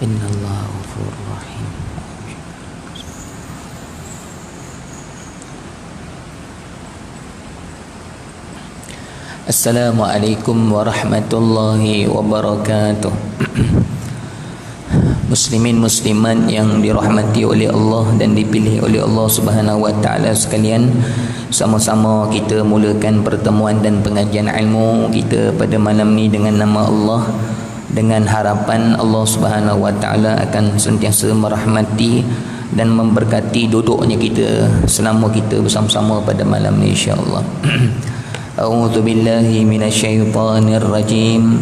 Innallaha ghafurur rahim. Assalamualaikum warahmatullahi wabarakatuh. Muslimin muslimat yang dirahmati oleh Allah dan dipilih oleh Allah Subhanahu wa taala sekalian, sama-sama kita mulakan pertemuan dan pengajian ilmu kita pada malam ni dengan nama Allah, dengan harapan Allah Subhanahu wa taala akan sentiasa merahmati dan memberkati duduknya kita selama kita bersama-sama pada malam ni insya-Allah. A'udzu billahi minasyaitonir rajim.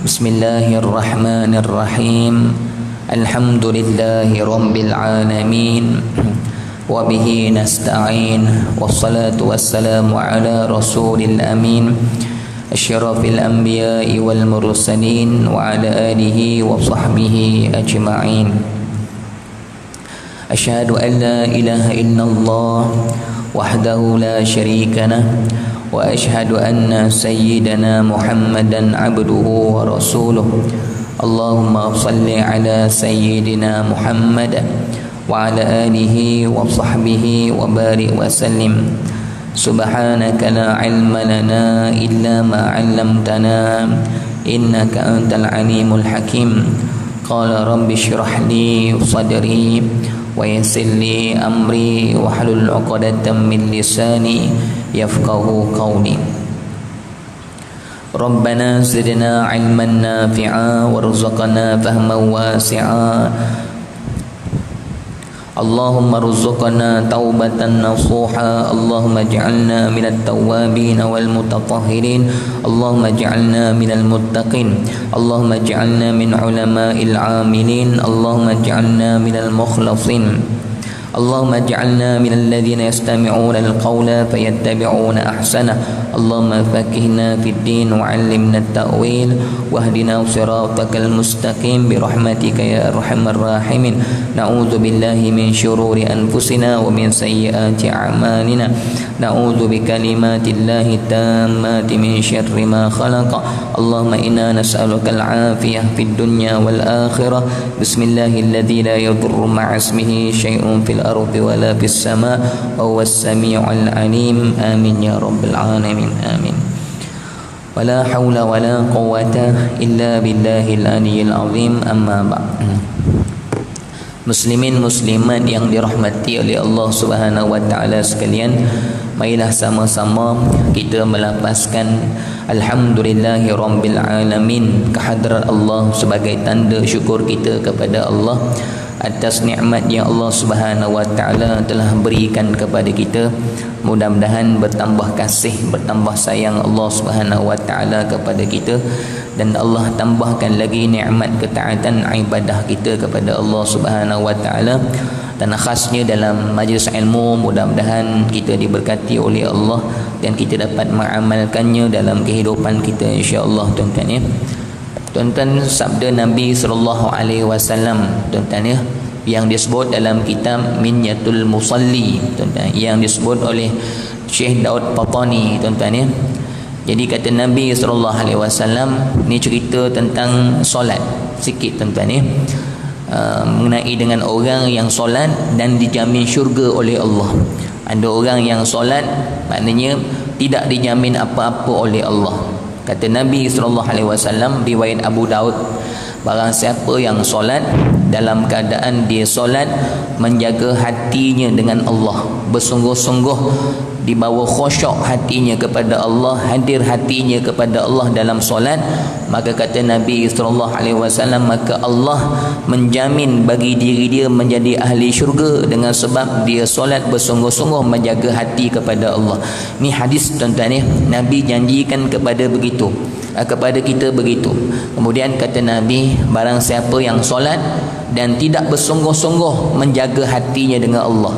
Bismillahirrahmanirrahim. Alhamdulillahi rabbil alamin. Wa bihi nasta'in. Wassalatu wassalamu ala rasulil amin. Asyrafil anbiya'i wal mursalin wa ala alihi wa sahbihi ajma'in. Asyhadu an la ilaha illallah wahdahu la syarika lah wa asyhadu anna sayyidana Muhammadan abduhu wa rasuluh. Allahumma salli ala sayyidina Muhammad wa ala alihi wa sahbihi wa barik wa sallim. Subhanaka la ilma lana illa ma 'allamtana innaka antal alimul hakim. Qala rabbi shrah li sadri wa yassir li amri wa hlul 'uqdatam min lisani yafqahu qawli. Rabbana zidna 'ilman nafi'a warzuqna fahman wasi'a. Allahumma rzuqna taubatan nasuha. Allahumma ij'alna minat tawwabin wal mutatahhirin. Allahumma ij'alna minal muttaqin. Allahumma ij'alna min ulama'il 'amilin. Allahumma ij'alna minal mukhlasin. Allahumma ij'alna minal ladzina yastami'una al-qawla fayattabi'una ahsana. Allahumma faqihna fid din wa 'allimna at-ta'wil wahdina siratakal mustaqim bi rahmatika ya arhamar rahimin. Na'udzu billahi min syururi anfusina wa min sayyiati a'malina. Na'udzu bi kalimatillahi tammati min syarri ma khalaqa. Allahumma inna nas'aluka al-'afiyah fid dunya wal akhirah. Bismillahilladzi la yadurru ma'a ismihi syai'un fil ardi wala fis sama' wa huwas sami'ul 'alim. Amin ya rabbal alamin. Amin. Wala haula wala quwwata illa billahil aliyyil azim. Amma ba'd. Muslimin muslimat yang dirahmati oleh Allah Subhanahu wa taala sekalian, marilah sama-sama kita melapaskan alhamdulillahi rabbil alamin kehadrat Allah sebagai tanda syukur kita kepada Allah atas nikmat yang Allah Subhanahu wa taala telah berikan kepada kita. Mudah-mudahan bertambah kasih, bertambah sayang Allah Subhanahu wa taala kepada kita, dan Allah tambahkan lagi nikmat ketaatan ibadah kita kepada Allah Subhanahu wa taala. Dan khasnya dalam majlis ilmu, mudah-mudahan kita diberkati oleh Allah dan kita dapat mengamalkannya dalam kehidupan kita insya-Allah, tuan-tuan ya. Tuan-tuan, sabda Nabi sallallahu alaihi wasallam, tuan-tuan ya, yang disebut dalam kitab Minyatul Musalli, tuan-tuan, yang disebut oleh Syekh Daud Patani, tuan-tuan ya. Jadi kata Nabi sallallahu alaihi wasallam, ni cerita tentang solat sikit, tuan-tuan ya. Mengenai dengan orang yang solat dan dijamin syurga oleh Allah. Ada orang yang solat, maknanya tidak dijamin apa-apa oleh Allah. Kata Nabi SAW, riwayat Abu Daud, barang siapa yang solat dalam keadaan dia solat menjaga hatinya dengan Allah, bersungguh-sungguh dibawa khusyuk hatinya kepada Allah, hadir hatinya kepada Allah dalam solat, maka kata Nabi SAW, maka Allah menjamin bagi diri dia menjadi ahli syurga dengan sebab dia solat bersungguh-sungguh menjaga hati kepada Allah. Ni hadis, tuan-tuan ya, Nabi janjikan kepada begitu, kepada kita begitu. Kemudian kata Nabi, barang siapa yang solat dan tidak bersungguh-sungguh menjaga hatinya dengan Allah,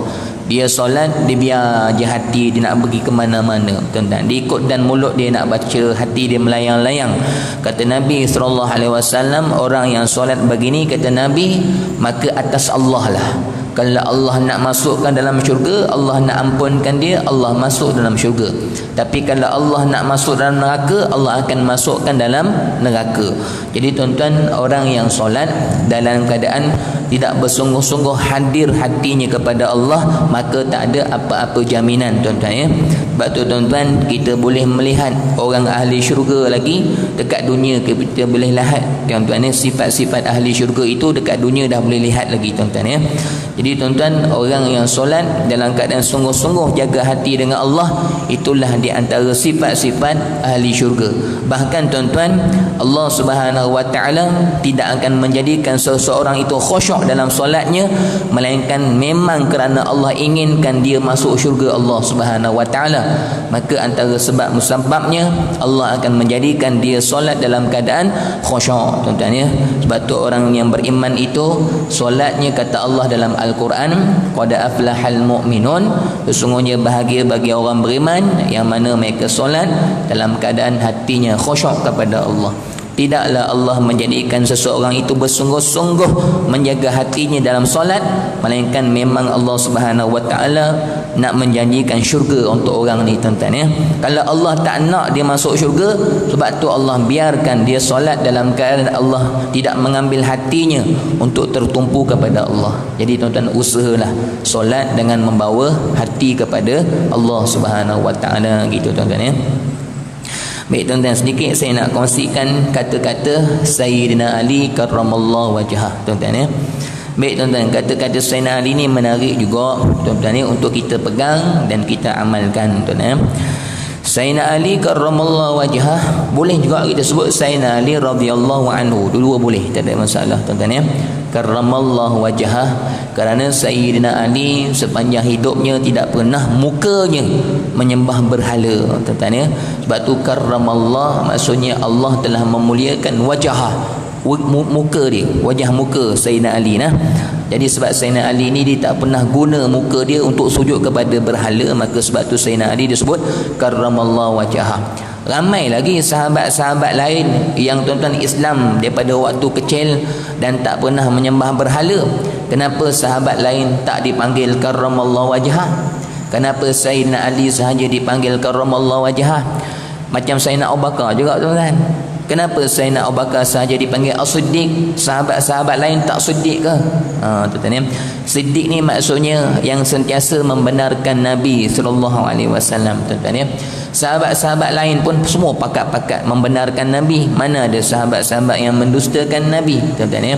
dia solat, dia biar je hati dia nak pergi ke mana-mana, tuan-tuan, dia ikut dan mulut dia nak baca, hati dia melayang-layang. Kata Nabi SAW, orang yang solat begini, kata Nabi, maka atas Allah lah Kalau Allah nak masukkan dalam syurga, Allah nak ampunkan dia, Allah masuk dalam syurga. Tapi kalau Allah nak masuk dalam neraka, Allah akan masukkan dalam neraka. Jadi tuan-tuan, orang yang solat dalam keadaan tidak bersungguh-sungguh hadir hatinya kepada Allah, maka tak ada apa-apa jaminan tuan-tuan ya. Sebab tu tuan-tuan, kita boleh melihat orang ahli syurga lagi dekat dunia, kita boleh lihat tuan-tuan ya, sifat-sifat ahli syurga itu dekat dunia dah boleh lihat lagi tuan-tuan ya. Jadi tuan-tuan, orang yang solat dalam keadaan sungguh-sungguh jaga hati dengan Allah, itulah di antara sifat-sifat ahli syurga. Bahkan tuan-tuan, Allah Subhanahu wa taala tidak akan menjadikan seseorang itu khusyuk dalam solatnya, melainkan memang kerana Allah inginkan dia masuk syurga Allah Subhanahu wa taala. Maka antara sebab musababnya Allah akan menjadikan dia solat dalam keadaan khusyuk tuan-tuan ya. Sebab tu orang yang beriman itu solatnya, kata Allah dalam Al-Quran, qad aflahal mu'minun, sesungguhnya bahagia bagi orang beriman yang mana mereka solat dalam keadaan hatinya khusyuk kepada Allah. Tidaklah Allah menjadikan seseorang itu bersungguh-sungguh menjaga hatinya dalam solat, melainkan memang Allah Subhanahu wa taala nak menjanjikan syurga untuk orang ni tuan-tuan ya. Kalau Allah tak nak dia masuk syurga, sebab tu Allah biarkan dia solat dalam keadaan Allah tidak mengambil hatinya untuk tertumpu kepada Allah. Jadi tuan-tuan, usahalah solat dengan membawa hati kepada Allah Subhanahu wa taala gitu tuan-tuan ya. Baik tuan-tuan, sedikit saya nak kongsikan kata-kata Sayyidina Ali karramallahu wajhah tuan-tuan ya. Baik tuan-tuan, kata-kata Sayyidina Ali ni menarik juga tuan-tuan ya, untuk kita pegang dan kita amalkan tuan-tuan ya. Sayyidina Ali karramallahu wajhah, boleh juga kita sebut Sayyidina Ali radhiyallahu anhu, dua-dua boleh, tak ada masalah tuan-tuan ya. Karramallahu wajhah, kerana Sayyidina Ali sepanjang hidupnya tidak pernah mukanya menyembah berhala tuan-tuan ya. Sebab tu karramallah maksudnya Allah telah memuliakan wajah, muka dia, wajah muka Sayyidina Ali nah. Jadi sebab Sayyidina Ali ni dia tak pernah guna muka dia untuk sujud kepada berhala, maka sebab tu Sayyidina Ali disebut karramallahu wajhah. Ramai lagi sahabat-sahabat lain yang tuan-tuan Islam daripada waktu kecil dan tak pernah menyembah berhala. Kenapa sahabat lain tak dipanggil karramallahu wajhah? Kenapa Sayyidina Ali sahaja dipanggil karramallahu wajhah? Macam Sayyidina Abu Bakar juga tuan-tuan. Kenapa Sayyidina Abu Bakar sahaja dipanggil As-Siddiq? Sahabat-sahabat lain tak Siddiq ke? Tuan-tuan ya. Siddiq ni maksudnya yang sentiasa membenarkan Nabi sallallahu alaihi wasallam tuan-tuan ya. Sahabat-sahabat lain pun semua pakat-pakat membenarkan Nabi. Mana ada sahabat-sahabat yang mendustakan Nabi tuan-tuan ya.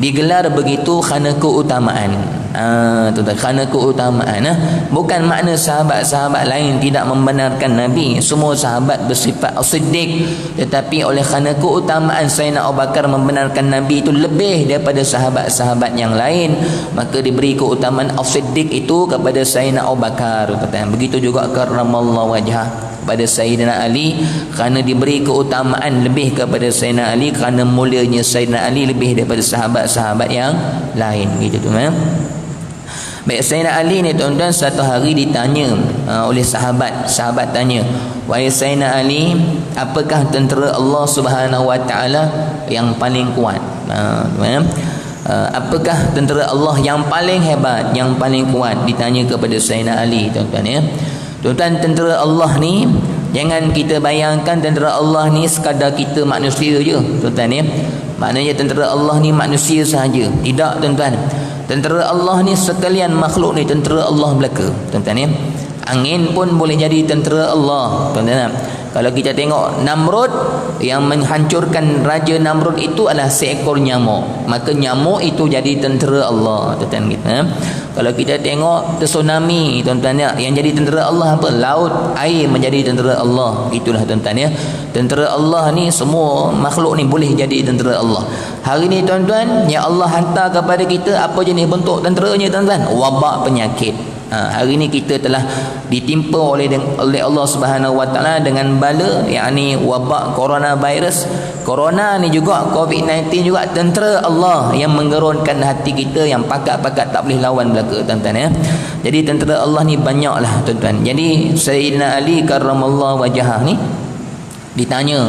Digelar begitu kerana keutamaan. Tuan-tuan, kerana keutamaan bukan makna sahabat-sahabat lain tidak membenarkan Nabi. Semua sahabat bersifat as-siddiq, tetapi oleh kerana keutamaan Sayyidina Abu Bakar membenarkan Nabi itu lebih daripada sahabat-sahabat yang lain, maka diberi keutamaan as-siddiq itu kepada Sayyidina Abu Bakar tuan-tuan. Begitu juga karramallahu wajhah pada Sayyidina Ali, kerana diberi keutamaan lebih kepada Sayyidina Ali, kerana mulianya Sayyidina Ali lebih daripada sahabat-sahabat yang lain gitu tuan-tuan. Baik, Sayyidina Ali ni tuan-tuan satu hari ditanya oleh sahabat tanya, wahai Sayyidina Ali, apakah tentera Allah Subhanahu wa taala yang paling kuat? Apakah tentera Allah yang paling hebat, yang paling kuat? Ditanya kepada Sayyidina Ali tuan-tuan ya. Tuan-tuan, tentera Allah ni jangan kita bayangkan tentera Allah ni sekadar kita manusia je tuan-tuan ya. Maknanya tentera Allah ni manusia sahaja. Tidak tuan-tuan. Tentera Allah ni sekalian makhluk ni tentera Allah belaka tuan-tuan ya. Angin pun boleh jadi tentera Allah tuan-tuan. Kalau kita tengok Namrud, yang menghancurkan Raja Namrud itu adalah seekor nyamuk, maka nyamuk itu jadi tentera Allah tuan-tuan kita. Kalau kita tengok tsunami tuan-tuan ya, yang jadi tentera Allah apa? Laut, air menjadi tentera Allah. Itulah tuan-tuan ya. Tentera Allah ni semua makhluk ni boleh jadi tentera Allah. Hari ni tuan-tuan, yang Allah hantar kepada kita apa jenis bentuk tenteranya tuan-tuan? Wabak penyakit. Hari ini kita telah ditimpa oleh Allah Subhanahu wa taala dengan bala, yakni wabak coronavirus. Corona ni juga, COVID-19 juga tentera Allah yang menggerunkan hati kita, yang pakat-pakat tak boleh lawan belaka tuan-tuan ya. Jadi tentera Allah ni banyaklah tuan-tuan. Jadi Sayyidina Ali karramallahu wajhah ni ditanya,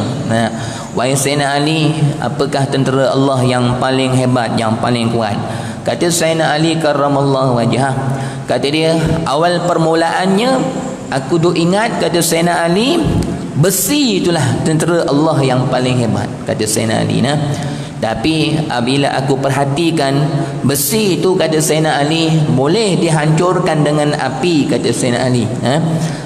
wahai Sayyidina Ali, apakah tentera Allah yang paling hebat, yang paling kuat? Kata Sayyidina Ali karramallahu wajhah, kata dia, awal permulaannya aku duk ingat, kata Sayyidina Ali, besi itulah tentera Allah yang paling hebat, kata Sayyidina Ali. Tapi bila aku perhatikan, besi itu, kata Sayyidina Ali, boleh dihancurkan dengan api, kata Sayyidina Ali.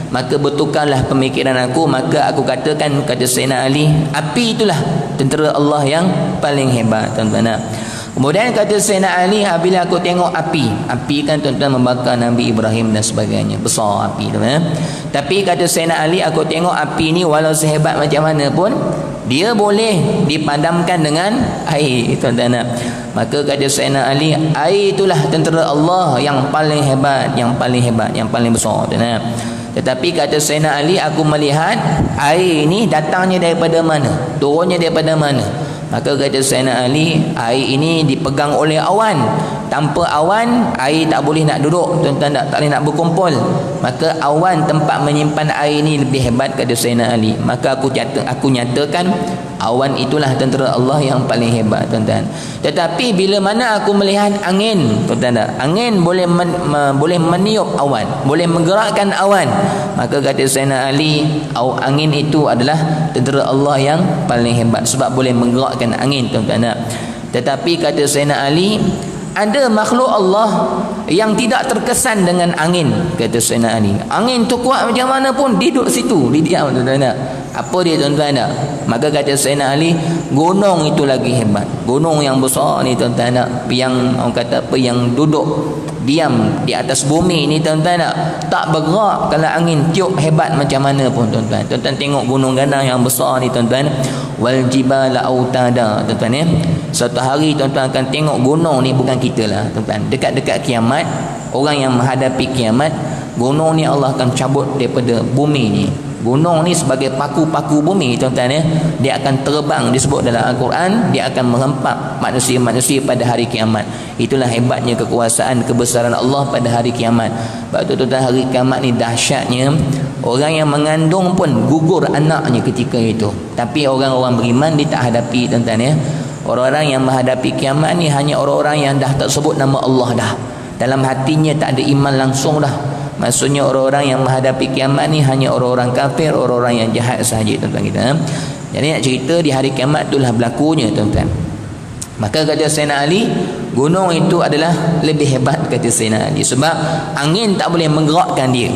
Maka bertukarlah pemikiran aku, maka aku katakan, kata Sayyidina Ali, api itulah tentera Allah yang paling hebat, tuan-tuan. Kemudian kata Sayyidina Ali, bila aku tengok api kan tuan-tuan membakar Nabi Ibrahim dan sebagainya, besar api tu. Tapi kata Sayyidina Ali, aku tengok api ni walau sehebat macam mana pun, dia boleh dipadamkan dengan air, tuan-tuan. Maka kata Sayyidina Ali, air itulah tentera Allah yang paling hebat, yang paling hebat, yang paling besar, tuan-tuan. Tetapi kata Sayyidina Ali, aku melihat air ni datangnya daripada mana, turunnya daripada mana. Maka kata Sayyidina Ali, air ini dipegang oleh awan. Tanpa awan, air tak boleh nak duduk, tuan-tuan, tak boleh nak berkumpul. Maka awan tempat menyimpan air ini lebih hebat, kata Sayyidina Ali. Maka aku nyatakan awan itulah tentera Allah yang paling hebat, tuan-tuan. Tetapi bila mana aku melihat angin, tuan-tuan, angin boleh boleh meniup awan, boleh menggerakkan awan. Maka kata Sayyidina Ali, angin itu adalah tentera Allah yang paling hebat sebab boleh menggerakkan angin, tuan-tuan. Tetapi kata Sayyidina Ali, ada makhluk Allah yang tidak terkesan dengan angin, kata Sayyidina Ali. Angin tu kuat macam mana pun, dia duduk situ, dia diam, tuan-tuan. Apa dia, tuan-tuan? Maka kata Sayyidina Ali, gunung itu lagi hebat. Gunung yang besar ni, tuan-tuan, yang orang kata apa, yang duduk diam di atas bumi ni, tuan-tuan, tak bergerak kalau angin tiup hebat macam mana pun, tuan-tuan. Tuan-tuan tengok gunung ganang yang besar ni, tuan-tuan, wal jibala autada, tuan-tuan. Satu hari tuan-tuan akan tengok gunung ni, bukan kita lah, tuan-tuan, dekat-dekat kiamat, orang yang menghadapi kiamat, gunung ni Allah akan cabut daripada bumi ni. Gunung ni sebagai paku-paku bumi, tuan-tuan, dia akan terbang, disebut dalam Al-Quran, dia akan menghempap manusia-manusia pada hari kiamat. Itulah hebatnya kekuasaan, kebesaran Allah pada hari kiamat. Sebab tu, tuan-tuan, hari kiamat ni dahsyatnya, orang yang mengandung pun gugur anaknya ketika itu. Tapi orang-orang beriman dia tak hadapi, tuan-tuan. Orang-orang yang menghadapi kiamat ni hanya orang-orang yang dah tak sebut nama Allah dah, dalam hatinya tak ada iman langsung dah. Maksudnya orang-orang yang menghadapi kiamat ni hanya orang-orang kafir, orang-orang yang jahat sahaja, tuan-tuan kita. Jadi nak cerita di hari kiamat itulah berlakunya, tuan-tuan. Maka kata Sayyidina Ali, gunung itu adalah lebih hebat, kata Sayyidina Ali, sebab angin tak boleh menggerakkan dia.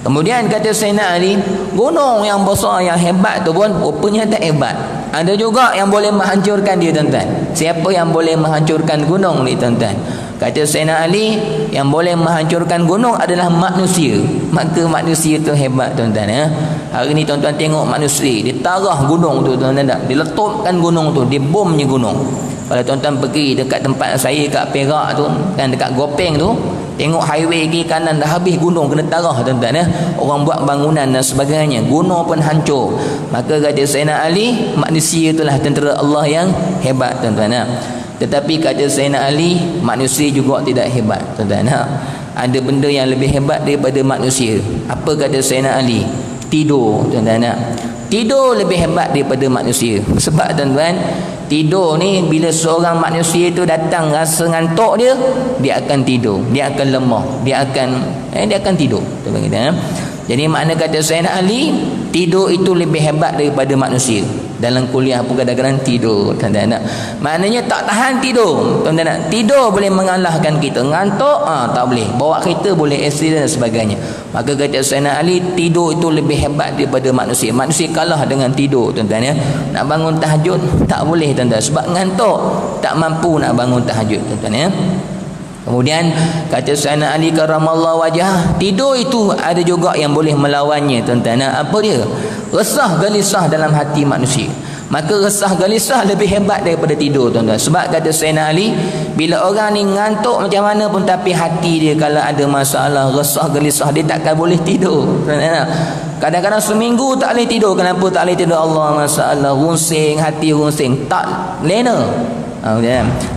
Kemudian kata Sayyidina Ali, gunung yang besar yang hebat tu pun rupanya tak hebat. Ada juga yang boleh menghancurkan dia, tuan-tuan. Siapa yang boleh menghancurkan gunung ni, tuan-tuan? Kata Sayyidina Ali, yang boleh menghancurkan gunung adalah manusia. Maka manusia tu hebat, tuan-tuan. Hari ni tuan-tuan tengok manusia, dia tarah gunung tu, tuan-tuan, dia letupkan gunung tu, dia bomnya gunung. Kalau tuan-tuan pergi dekat tempat saya kat Perak tu, kan, dekat Gopeng tu, tengok highway kiri kanan dah habis gunung kena tarah, tuan-tuan. Orang buat bangunan dan sebagainya, gunung pun hancur. Maka kata Sayyidina Ali, manusia itulah tentera Allah yang hebat, tuan-tuan. Tetapi kata Sayyidina Ali, manusia juga tidak hebat, tuan-tuan. Ada benda yang lebih hebat daripada manusia. Apa kata Sayyidina Ali? Tidur, tuan-tuan. Tidur lebih hebat daripada manusia. Sebab, tuan-tuan, tidur ni bila seorang manusia itu datang rasa ngantuk dia akan tidur, dia akan lemah, dia akan tidur, tuan-tuan. Jadi makna kata Sayyidina Ali, tidur itu lebih hebat daripada manusia. Dalam kuliah pun kadang-kadang tidur, tuan-tuan. Maknanya tak tahan tidur, tuan-tuan. Tidur boleh mengalahkan kita. Ngantuk tak boleh. Bawa kereta boleh accident dan sebagainya. Maka kata Sayyidina Ali, tidur itu lebih hebat daripada manusia. Manusia kalah dengan tidur, tuan-tuan. Nak bangun tahajud tak boleh, tuan-tuan, sebab ngantuk, tak mampu nak bangun tahajud, tuan-tuan. Kemudian kata Sayyidina Ali karramallahu wajhah, tidur itu ada juga yang boleh melawannya, tuan-tuan. Apa dia? Resah gelisah dalam hati manusia. Maka resah gelisah lebih hebat daripada tidur, tuan-tuan. Sebab kata Sayyidina Ali, bila orang ni ngantuk macam mana pun, tapi hati dia kalau ada masalah, resah gelisah, dia takkan boleh tidur, tuan-tuan. Kadang-kadang seminggu tak boleh tidur. Kenapa tak boleh tidur? Allah, masalah, runsing, hati runsing, tak lena.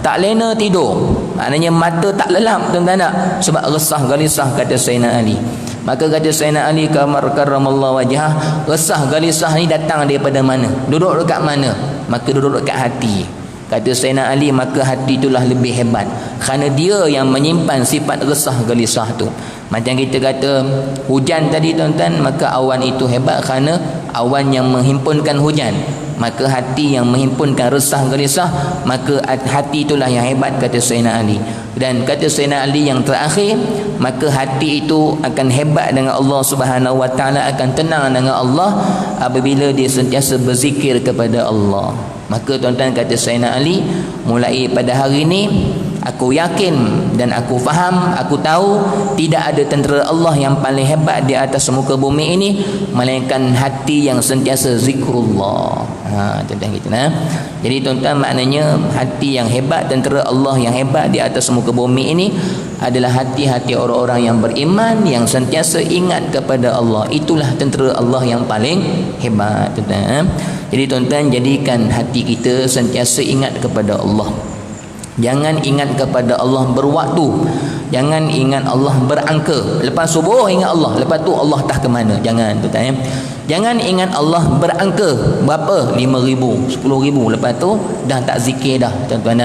Tak lena tidur, maknanya mata tak lelap, tuan-tuan. Sebab resah gelisah, kata Sayyidina Ali. Maka kata Sayyidina Ali karramallahu wajhah, resah gelisah ni datang daripada mana? Duduk dekat mana? Maka duduk dekat hati. Kata Sayyidina Ali, maka hati itulah lebih hebat, kerana dia yang menyimpan sifat resah gelisah tu. Macam kita kata hujan tadi tuan-tuan, maka awan itu hebat kerana awan yang menghimpunkan hujan. Maka hati yang menghimpunkan resah gelisah, maka hati itulah yang hebat, kata Sayyidina Ali. Dan kata Sayyidina Ali yang terakhir, maka hati itu akan hebat dengan Allah Subhanahu wa taala, akan tenang dengan Allah apabila dia sentiasa berzikir kepada Allah. Maka tuan-tuan, kata Sayyidina Ali, mulai pada hari ini aku yakin dan aku faham, aku tahu tidak ada tentera Allah yang paling hebat di atas muka bumi ini melainkan hati yang sentiasa zikrullah. Tuan-tuan kita Jadi tuan-tuan, maknanya hati yang hebat, tentera Allah yang hebat di atas muka bumi ini adalah hati-hati orang-orang yang beriman, yang sentiasa ingat kepada Allah. Itulah tentera Allah yang paling hebat, tuan-tuan. Jadi tuan-tuan, jadikan hati kita sentiasa ingat kepada Allah. Jangan ingat kepada Allah berwaktu, jangan ingat Allah berangka. Lepas subuh ingat Allah, lepas tu Allah tak ke mana. Jangan, tuan-tuan. Jangan ingat Allah berangka berapa, 5,000, 10,000, lepas tu dah tak zikir dah, tuan-tuan.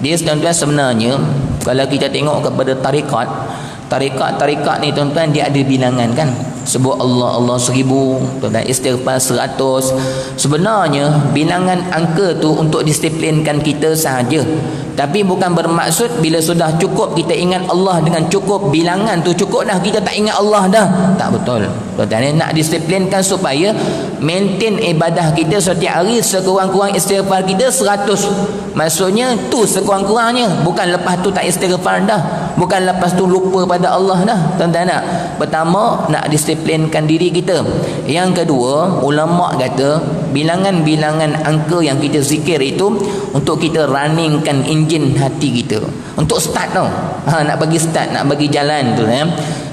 Dia tuan-tuan, sebenarnya kalau kita tengok kepada tarikat ni tuan-tuan, dia ada bilangan kan. Sebut Allah 1,000, tuan-tuan, istighfar 100. Sebenarnya bilangan angka tu untuk disiplinkan kita sahaja, tapi bukan bermaksud bila sudah cukup kita ingat Allah dengan cukup bilangan tu cukup dah, kita tak ingat Allah dah. Tak betul, tuan-tuan. Nak disiplinkan supaya maintain ibadah kita setiap hari sekurang-kurang istighfar kita 100. Maksudnya tu sekurang-kurangnya, bukan lepas tu tak istighfar dah, bukan lepas tu lupa pada Allah dah, tuan-tuan. Pertama, nak disiplinkan diri kita. Yang kedua, ulama kata bilangan-bilangan angka yang kita zikir itu untuk kita runningkan enjin hati kita, untuk start tau. Nak bagi start, nak bagi jalan tu.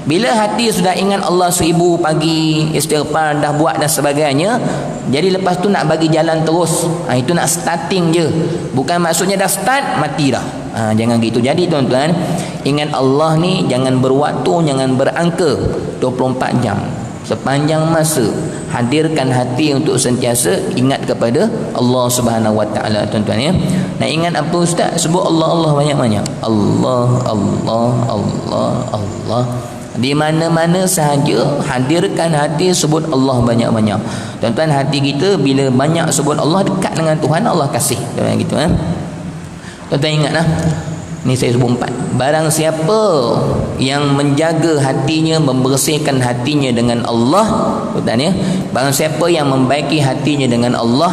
Bila hati sudah ingat Allah 1,000 pagi, istighfar dah buat dan sebagainya, jadi lepas tu nak bagi jalan terus. Itu nak starting je, bukan maksudnya dah start mati dah. Jangan gitu. Jadi tuan-tuan, ingat Allah ni jangan berwaktu, jangan berangka 24 jam. Sepanjang masa hadirkan hati untuk sentiasa ingat kepada Allah Subhanahu wa taala, tuan-tuan ya. Nak ingat apa ustaz? Sebut Allah banyak-banyak. Allah, Allah, Allah, Allah. Di mana-mana sahaja hadirkan hati, sebut Allah banyak-banyak. Tuan-tuan, hati kita bila banyak sebut Allah, dekat dengan Tuhan, Allah kasih. Tuan-tuan gitu Tuan-tuan ingatlah. Ni saya sebut 4. Barang siapa yang menjaga hatinya, membersihkan hatinya dengan Allah, tuan-tuan ya. Barang siapa yang membaiki hatinya dengan Allah,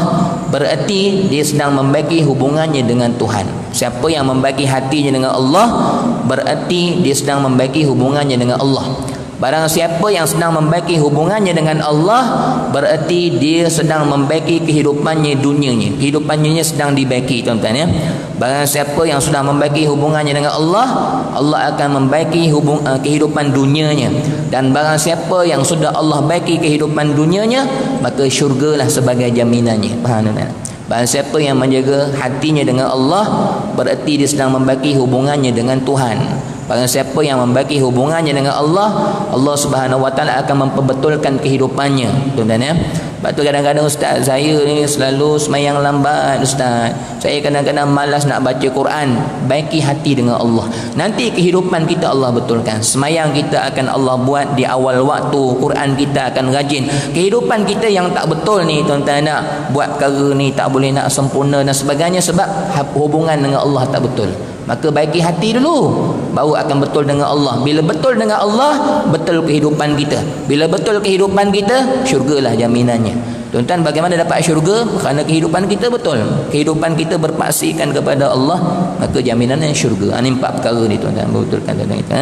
berarti dia sedang membaiki hubungannya dengan Tuhan. Siapa yang membaiki hatinya dengan Allah, berarti dia sedang membaiki hubungannya dengan Allah. Barang siapa yang sedang membaiki hubungannya dengan Allah, berarti dia sedang membaiki kehidupannya dunianya. Kehidupannya sedang dibaiki, tuan-tuan ya. Barang siapa yang sudah membaiki hubungannya dengan Allah, Allah akan membaiki kehidupan dunianya. Dan barang siapa yang sudah Allah baiki kehidupan dunianya, maka syurgalah sebagai jaminannya. Faham tak? Barang siapa yang menjaga hatinya dengan Allah, berarti dia sedang membaiki hubungannya dengan Tuhan. Barang siapa yang membaiki hubungannya dengan Allah, Allah Subhanahu wa taala akan memperbetulkan kehidupannya, tuan-tuan ya. Sebab tu kadang-kadang ustaz, saya ni selalu semayang lambat ustaz. Saya kadang-kadang malas nak baca Quran. Baiki hati dengan Allah. Nanti kehidupan kita Allah betulkan. Semayang kita akan Allah buat di awal waktu. Quran kita akan rajin. Kehidupan kita yang tak betul ni, tuan-tuan, nak buat perkara ni tak boleh nak sempurna dan sebagainya sebab hubungan dengan Allah tak betul. Maka baiki hati dulu, baru akan betul dengan Allah. Bila betul dengan Allah, betul kehidupan kita. Bila betul kehidupan kita, syurgalah jaminannya. Tuan-tuan, bagaimana dapat syurga? Kerana kehidupan kita betul. Kehidupan kita berpaksikan kepada Allah, maka jaminannya syurga. Ini 4 perkara ni, tuan-tuan, betulkan tuan-tuan kita.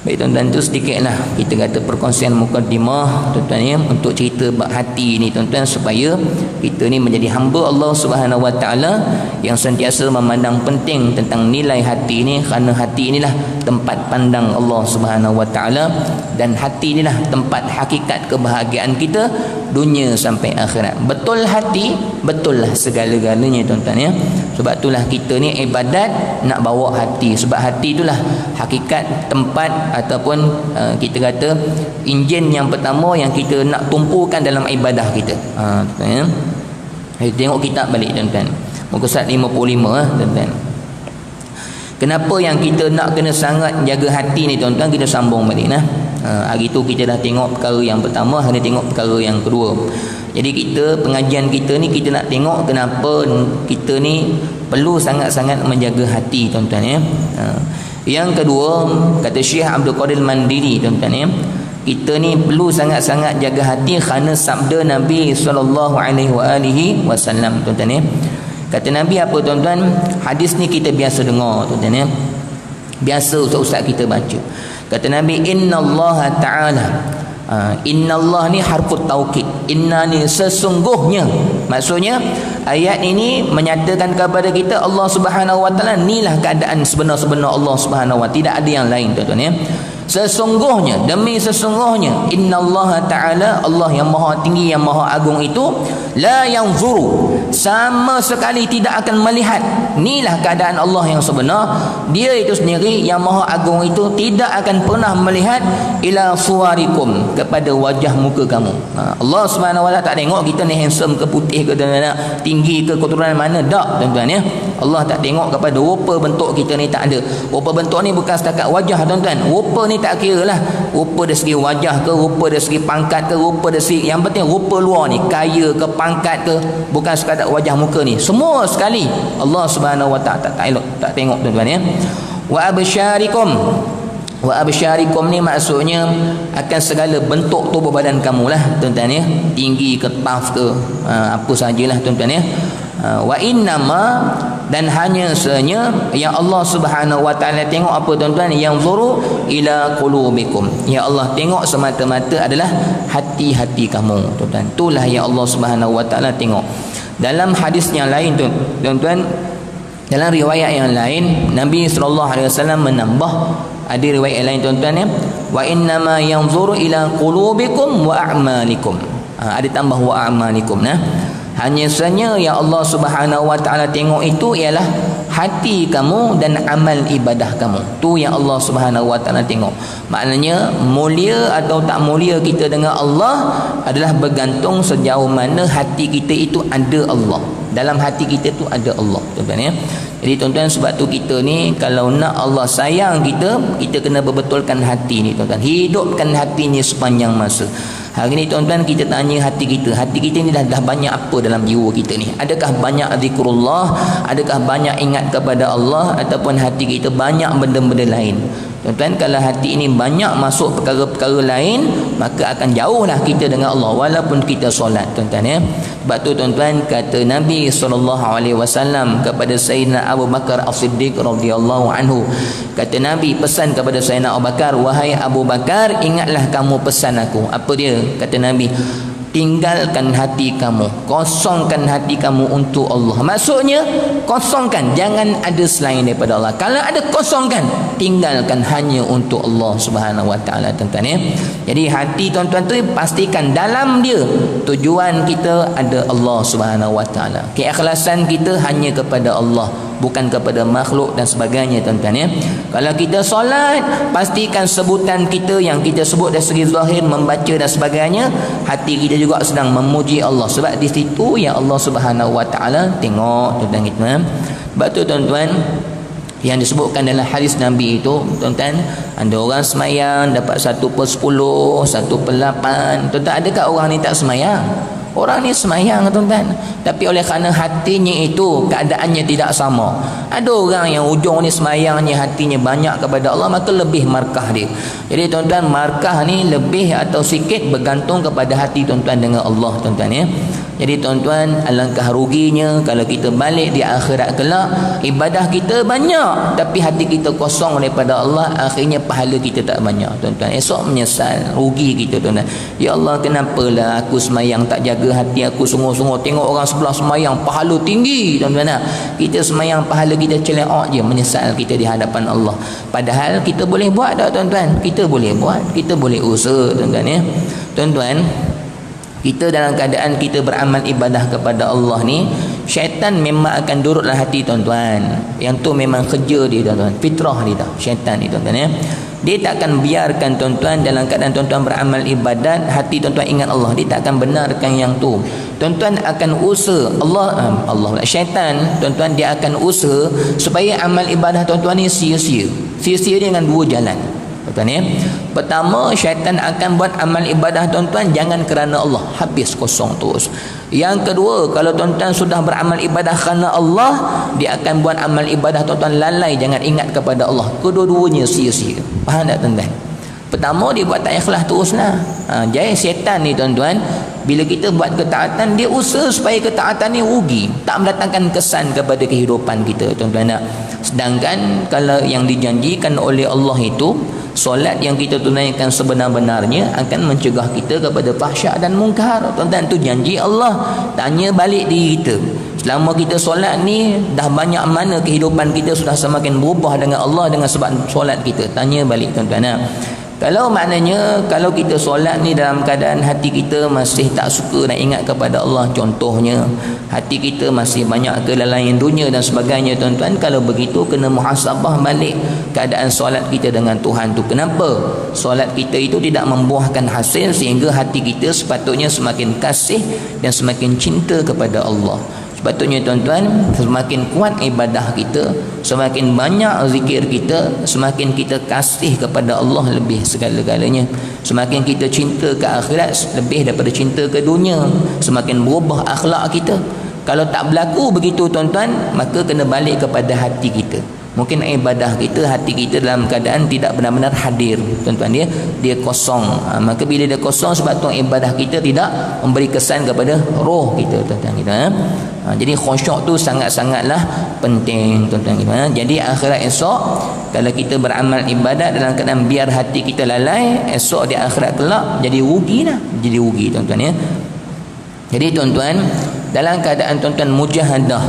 Baik tuan-tuan, tu sedikitlah kita kata perkongsian mukadimah, tuan-tuan ya, untuk cerita bab hati ni, tuan-tuan, supaya kita ni menjadi hamba Allah Subhanahu wa taala yang sentiasa memandang penting tentang nilai hati ni, kerana hati inilah tempat pandang Allah Subhanahu wa taala, dan hati inilah tempat hakikat kebahagiaan kita dunia sampai akhirat. Betul hati, betullah segala-galanya, tuan-tuan ya. Sebab itulah kita ni ibadat nak bawa hati, sebab hati itulah hakikat tempat ataupun kita kata enjin yang pertama yang kita nak tumpukan dalam ibadah kita. Tuan-tuan ya. Tengok kitab balik, tuan-tuan. Muka surat 55 tuan-tuan. Kenapa yang kita nak kena sangat jaga hati ni tuan-tuan, kita sambung balik nah. Hari tu kita dah tengok perkara yang pertama, hari ni tengok perkara yang kedua. Jadi kita, pengajian kita ni, kita nak tengok kenapa kita ni perlu sangat-sangat menjaga hati tuan-tuan ya. Yang kedua, kata Syekh Abdul Qadir Mandiri tuan-tuan ya, kita ni perlu sangat-sangat jaga hati kerana sabda Nabi SAW tuan-tuan ya. Kata Nabi apa tuan-tuan? Hadis ni kita biasa dengar tuan-tuan ya. Biasa ustaz-ustaz kita baca. Kata Nabi, innallaha ta'ala, innallah ni harfut taukid. Inna ni sesungguhnya. Maksudnya ayat ini menyatakan kepada kita Allah Subhanahu wa taala inilah keadaan sebenar-sebenar Allah Subhanahu wa taala, tidak ada yang lain tuan-tuan ya. Sesungguhnya, demi sesungguhnya, innallaha ta'ala, Allah yang maha tinggi, yang maha agung itu, la yanzuru, sama sekali tidak akan melihat. Inilah keadaan Allah yang sebenar. Dia itu sendiri yang maha agung itu tidak akan pernah melihat ila suwarikum, kepada wajah muka kamu. Allah Subhanahu wa taala tak tengok kita ni handsome ke putih ke tinggi ke keturunan mana, tak tuan-tuan ya. Allah tak tengok kepada rupa bentuk kita ni, tak ada. Rupa bentuk ni bukan setakat wajah tuan-tuan. Rupa ni tak kira lah, rupa dari segi wajah ke, rupa dari segi pangkat ke, rupa dari segi, yang penting rupa luar ni, kaya ke, pangkat ke, bukan sekadar wajah muka ni, semua sekali Allah Subhanahu wa taala tak tengok tuan-tuan ya. Wa absyarikum, wa absyarikum ni maksudnya akan segala bentuk tubuh badan kamu lah tuan-tuan ya, tinggi ke, taf ke, apa sajalah tuan-tuan ya. Wa innama, dan hanya senya yang Allah Subhanahu wa taala tengok apa tuan-tuan, yang zuru ila qulubikum, ya Allah tengok semata-mata adalah hati-hati kamu tuan-tuan. Itulah yang Allah Subhanahu wa taala tengok. Dalam hadis yang lain tuan-tuan, dalam riwayat yang lain Nabi SAW menambah, ada riwayat lain tuan-tuan ya, wa innama yanzuru ila qulubikum wa a'malikum. Ada tambah wa a'malikum nah. Hanya sahaja yang Allah Subhanahu wa taala tengok itu ialah hati kamu dan amal ibadah kamu. Tu yang Allah Subhanahu wa taala tengok. Maknanya mulia atau tak mulia kita dengan Allah adalah bergantung sejauh mana hati kita itu ada Allah. Dalam hati kita tu ada Allah tuan-tuan ya. Jadi tuan-tuan, sebab tu kita ni kalau nak Allah sayang kita, kita kena berbetulkan hati ni tuan-tuan. Hidupkan hati ni sepanjang masa. Hari ni tuan-tuan, kita tanya hati kita. Hati kita ni dah banyak apa dalam jiwa kita ni? Adakah banyak zikrullah? Adakah banyak ingat kepada Allah? Ataupun hati kita banyak benda-benda lain? Tuan-tuan, kalau hati ini banyak masuk perkara-perkara lain, maka akan jauhlah kita dengan Allah walaupun kita solat tuan-tuan ya. Sebab tu tuan-tuan, kata Nabi SAW kepada Sayyidina Abu Bakar As-Siddiq radhiyallahu anhu, kata Nabi pesan kepada Sayyidina Abu Bakar, wahai Abu Bakar, ingatlah kamu pesan aku. Apa dia? Kata Nabi, tinggalkan hati kamu, kosongkan hati kamu untuk Allah. Maksudnya kosongkan, jangan ada selain daripada Allah. Kalau ada, kosongkan, tinggalkan hanya untuk Allah Subhanahu wa taala tuan-tuan ya. Jadi hati tuan-tuan tu pastikan dalam dia tujuan kita ada Allah Subhanahu wa taala. Keikhlasan kita hanya kepada Allah, bukan kepada makhluk dan sebagainya tuan-tuan ya. Kalau kita solat, pastikan sebutan kita yang kita sebut dari segi zahir, membaca dan sebagainya, hati kita juga sedang memuji Allah. Sebab di situ yang Allah Subhanahu wa taala tengok tuan-tuan kita. Sebab tu tuan-tuan, yang disebutkan dalam hadis Nabi itu tuan-tuan, ada orang semayang dapat 1/10, 1/8. Tuan-tuan, adakah orang ni tak semayang? Orang ni semayang tuan-tuan, tapi oleh kerana hatinya itu keadaannya tidak sama. Ada orang yang ujung ni semayangnya hatinya banyak kepada Allah, maka lebih markah dia. Jadi tuan-tuan, markah ni lebih atau sikit bergantung kepada hati tuan-tuan dengan Allah tuan-tuan ya. Jadi tuan-tuan, alangkah ruginya kalau kita balik di akhirat kelak, ibadah kita banyak tapi hati kita kosong daripada Allah, akhirnya pahala kita tak banyak tuan-tuan. Esok menyesal, rugi kita tuan-tuan. Ya Allah, kenapalah aku semayang tak jaga hati aku sungguh-sungguh. Tengok orang sebelah semayang pahala tinggi tuan-tuan. Kita semayang pahala kita celeok je, menyesal kita di hadapan Allah. Padahal kita boleh buat tak tuan-tuan? Kita boleh buat, kita boleh usaha tuan-tuan ya. Tuan-tuan, Kita dalam keadaan kita beramal ibadah kepada Allah ni, syaitan memang akan duduk dalam hati tuan-tuan. Yang tu memang kerja dia tuan-tuan, fitrah dia dah, syaitan ni tuan-tuan ya. Dia tak akan biarkan tuan-tuan dalam keadaan tuan-tuan beramal ibadat, hati tuan-tuan ingat Allah. Dia tak akan benarkan yang tu. Tuan-tuan akan usaha Allah syaitan tuan-tuan, dia akan usaha supaya amal ibadah tuan-tuan ni sia-sia. Sia-sia dia dengan dua jalan. Tuan-tuan ya. Pertama, syaitan akan buat amal ibadah tuan-tuan jangan kerana Allah, habis kosong terus. Yang kedua, kalau tuan-tuan sudah beramal ibadah kerana Allah, dia akan buat amal ibadah tuan-tuan lalai, jangan ingat kepada Allah. Kedua-duanya sia-sia. Faham tak tuan-tuan? Pertama, dia buat tak ikhlas teruslah. Jadi syaitan ni tuan-tuan, bila kita buat ketaatan, dia usaha supaya ketaatan ni rugi, tak mendatangkan kesan kepada kehidupan kita tuan-tuan. Sedangkan kalau yang dijanjikan oleh Allah itu, solat yang kita tunaikan sebenar-benarnya akan mencegah kita kepada fahsyak dan mungkar. Tuan-tuan, tu janji Allah. Tanya balik diri kita, selama kita solat ni dah banyak mana kehidupan kita sudah semakin berubah dengan Allah dengan sebab solat kita? Tanya balik tuan-tuan. Kalau maknanya kalau kita solat ni dalam keadaan hati kita masih tak suka nak ingat kepada Allah, contohnya hati kita masih banyak kelalaian dunia dan sebagainya tuan-tuan, kalau begitu kena muhasabah balik keadaan solat kita dengan Tuhan tu. Kenapa solat kita itu tidak membuahkan hasil sehingga hati kita sepatutnya semakin kasih dan semakin cinta kepada Allah? Sepatutnya tuan-tuan, semakin kuat ibadah kita, semakin banyak zikir kita, semakin kita kasih kepada Allah lebih segala-galanya. Semakin kita cinta ke akhirat lebih daripada cinta ke dunia, semakin berubah akhlak kita. Kalau tak berlaku begitu tuan-tuan, maka kena balik kepada hati kita. Mungkin ibadah kita, hati kita dalam keadaan tidak benar-benar hadir tuan-tuan, dia kosong. Maka bila dia kosong, sebab tu ibadah kita tidak memberi kesan kepada roh kita tuan-tuan kita. Jadi khusyuk tu sangat-sangatlah penting tuan-tuan kita. Jadi akhirat esok kalau kita beramal ibadat dalam keadaan biar hati kita lalai, esok di akhirat kelak jadi rugi lah, jadi rugi tuan-tuan ya. Jadi tuan-tuan, dalam keadaan tuan-tuan mujahadah,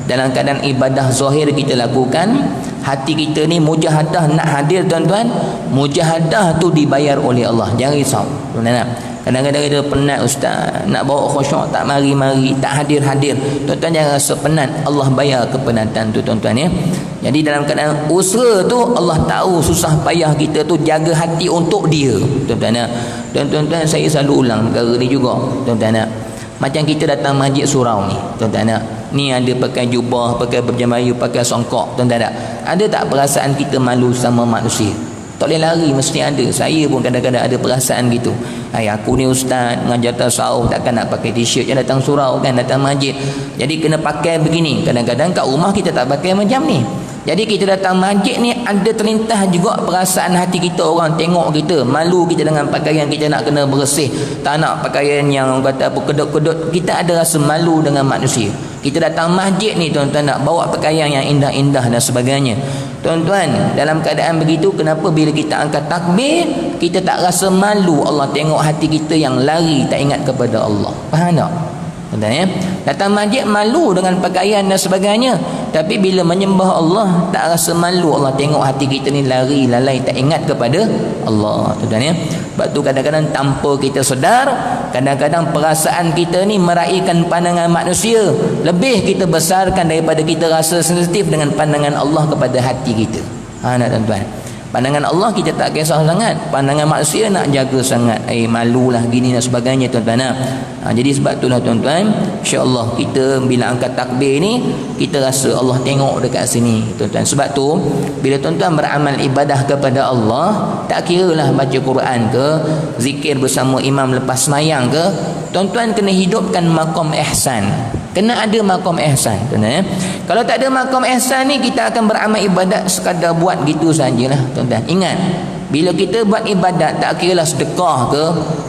dalam keadaan ibadah zahir kita lakukan, hati kita ni mujahadah nak hadir tuan-tuan, mujahadah tu dibayar oleh Allah. Jangan risau tuan-tuan. Kadang-kadang kita penat ustaz, nak bawa khusyuk tak mari-mari, tak hadir-hadir. Tuan-tuan jangan rasa penat, Allah bayar kepenatan tu tuan-tuan ya. Jadi dalam keadaan usaha tu, Allah tahu susah payah kita tu jaga hati untuk dia tuan-tuan. Dan tuan-tuan, saya selalu ulang perkara ni juga tuan-tuan. Macam kita datang masjid surau ni tuan-tuan, ni ada pakai jubah, pakai berjamayu, pakai songkok tuan-tuan. Ada tak perasaan kita malu sama manusia? Tak boleh lari, mesti ada. Saya pun kadang-kadang ada perasaan gitu. Aku ni ustaz mengajar tasawuf, takkan nak pakai t-shirt yang datang surau kan, datang masjid. Jadi kena pakai begini. Kadang-kadang kat rumah kita tak pakai macam ni. Jadi kita datang masjid ni ada terlintas juga perasaan hati kita, orang tengok kita, malu kita dengan pakaian kita nak kena bersih, tak nak pakaian yang kata apa kedut-kedut. Kita ada rasa malu dengan manusia. Kita datang masjid ni tuan-tuan nak bawa pakaian yang indah-indah dan sebagainya. Tuan-tuan, dalam keadaan begitu, kenapa bila kita angkat takbir kita tak rasa malu? Allah tengok hati kita yang lari tak ingat kepada Allah. Faham tak? Tuan-tuan ya? Datang masjid malu dengan pakaian dan sebagainya, tapi bila menyembah Allah tak rasa malu. Allah tengok hati kita ni lari lalai tak ingat kepada Allah tuan-tuan ya. Sebab tu kadang-kadang tanpa kita sedar, kadang-kadang perasaan kita ni meraihkan pandangan manusia lebih kita besarkan daripada kita rasa sensitif dengan pandangan Allah kepada hati kita. Nak tuan-tuan, pandangan Allah kita tak kisah sangat, pandangan manusia nak jaga sangat. Malulah gini dan sebagainya tuan-tuan. Jadi sebab itulah tuan-tuan, insya-Allah kita bila angkat takbir ni kita rasa Allah tengok dekat sini tuan-tuan. Sebab tu bila tuan-tuan beramal ibadah kepada Allah, tak kiralah baca Quran ke, zikir bersama imam lepas semayang ke, tuan-tuan kena hidupkan maqam ihsan. Kena ada maqam ihsan tuan-tuan. Kalau tak ada maqam ihsan ni, kita akan beramal ibadat sekadar buat gitu sajalah tuan-tuan. Ingat, bila kita buat ibadat, tak kiralah sedekah ke,